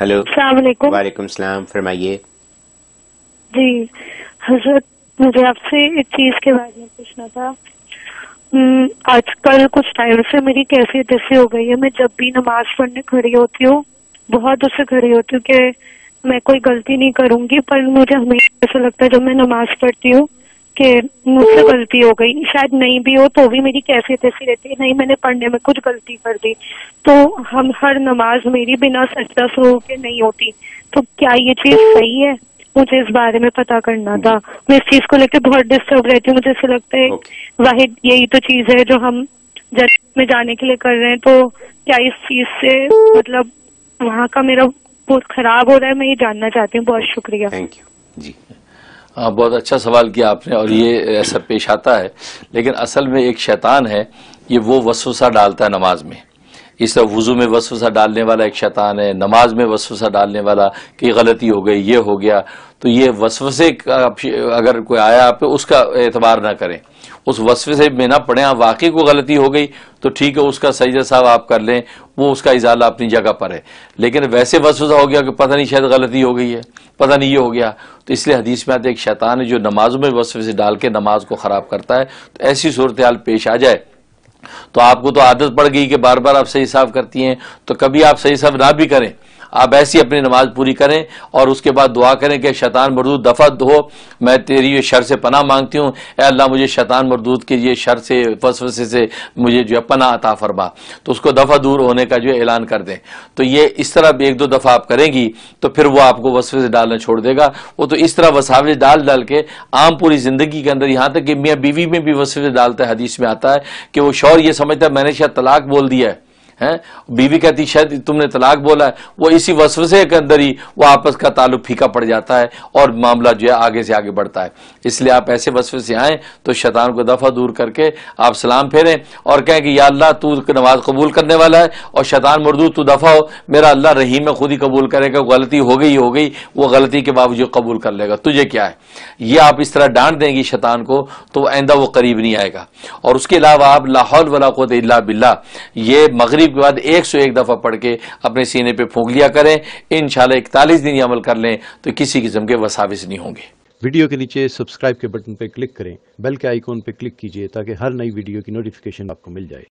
Hello, अस्सलाम वालेकुम। वालेकुम सलाम, फरमाइए। जी हजरत, मुझे आपसे एक चीज के बारे में पूछना था। आजकल कुछ टाइम से मेरी कैफियत ऐसी हो गई है, मैं जब भी नमाज पढ़ने खड़ी होती हूँ बहुत उससे खड़ी होती हूँ कि मैं कोई गलती नहीं करूंगी, पर मुझे हमेशा ऐसा लगता है जब मैं नमाज पढ़ती हूँ कि मुझसे गलती हो गई। शायद नहीं भी हो तो भी मेरी कैफियत ऐसी रहती है, नहीं मैंने पढ़ने में कुछ गलती कर दी। तो हम हर नमाज मेरी बिना सजदा शुरू के नहीं होती, तो क्या ये चीज सही है? मुझे इस बारे में पता करना था। मैं इस चीज को लेकर बहुत डिस्टर्ब रहती हूँ। मुझे ऐसा लगता है वाहिद यही तो चीज है जो हम जन्नत में जाने के लिए कर रहे हैं, तो क्या इस चीज से मतलब वहाँ का मेरा बहुत खराब हो रहा है? मैं ये जानना चाहती हूँ। बहुत शुक्रिया। थैंक यू जी। बहुत अच्छा सवाल किया आपने, और ये ऐसा पेश आता है, लेकिन असल में एक शैतान है, ये वो वसवसा डालता है नमाज में। इस तरह वुजू में वसवसा डालने वाला एक शैतान है, नमाज में वसवसा डालने वाला कि गलती हो गई, ये हो गया। तो ये वसवसे अगर कोई आया आप पे, उसका एतबार ना करें, उस वसवसे में ना पड़े। हाँ, वाकई को गलती हो गई तो ठीक है, उसका सजदा साहब आप कर लें, वो उसका इजाला अपनी जगह पर है। लेकिन वैसे वसवसा हो गया कि पता नहीं शायद गलती हो गई है, पता नहीं ये हो गया, तो इसलिए हदीस में आते एक शैतान है जो नमाजों में वसवसे डाल के नमाज को खराब करता है। तो ऐसी सूरत हाल पेश आ जाए तो आपको तो आदत पड़ गई कि बार बार आप सही साफ करती हैं, तो कभी आप सही साफ ना भी करें, आप ऐसी अपनी नमाज पूरी करें और उसके बाद दुआ करें कि शैतान मरदूद दफा हो, मैं तेरी ये शर से पनाह मांगती हूँ, ए अल्लाह मुझे शैतान मरदूद के ये शर से वसवसे से मुझे जो पनाह अता फरमा, तो उसको दफा दूर होने का जो ऐलान कर दें। तो ये इस तरह एक दो दफा आप करेंगी तो फिर वो आपको वसवसे डालना छोड़ देगा। वो तो इस तरह वसावस डाल डाल के आम पूरी जिंदगी के अंदर, यहाँ तक कि मियाँ बीवी में भी वसवसे डालता है। हदीस में आता है कि वो शौहर ये समझता है मैंने शायद तलाक बोल दिया है, बीवी कहती शायद तुमने तलाक बोला है, वो इसी वसवसे के अंदर ही वो आपस का ताल्लुक फीका पड़ जाता है और मामला जो है आगे से आगे बढ़ता है। इसलिए आप ऐसे वसवसे आए तो शैतान को दफा दूर करके आप सलाम फेरें और कहें कि या अल्लाह तू नमाज कबूल करने वाला है, और शैतान मरदूद तू दफा हो, मेरा अल्लाह रहीम है, खुद ही कबूल करेगा, गलती हो गई, वो गलती के बावजूद कबूल कर लेगा, तुझे क्या है। ये आप इस तरह डांट देंगी शैतान को तो आइंदा वो करीब नहीं आएगा। और उसके अलावा आप ला हौल वला कुव्वता इल्ला बिल्लाह ये मगरिब के बाद 101 दफा पढ़ के अपने सीने पे फूंक लिया करें। इंशाल्लाह 41 दिन ये अमल कर लें तो किसी किस्म के वसाविस नहीं होंगे। वीडियो के नीचे सब्सक्राइब के बटन पर क्लिक करें, बेल के आइकॉन पर क्लिक कीजिए ताकि हर नई वीडियो की नोटिफिकेशन आपको मिल जाए।